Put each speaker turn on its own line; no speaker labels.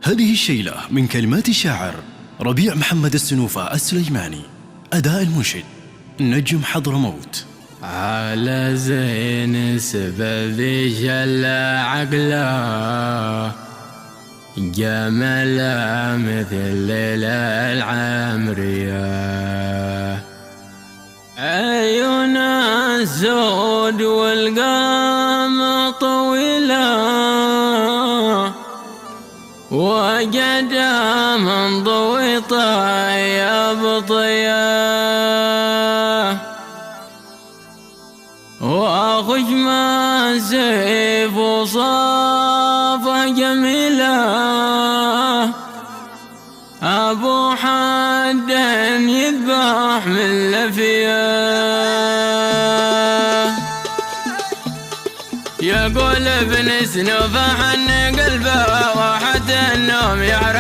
هذه الشيلة من كلمات الشاعر ربيع محمد السنوفة السليماني، أداء المنشد نجم حضرموت.
على زين سبب جل عقله، جمله مثل ليلة العمرية، عيون السود والقام طويلة، وجده من ضوي طيب طيه، وخشم السيف وصافه جميله، أبو حد يذبح من لفيه، يقول ابن سنوفة حن قلبه وحتى النوم يعرف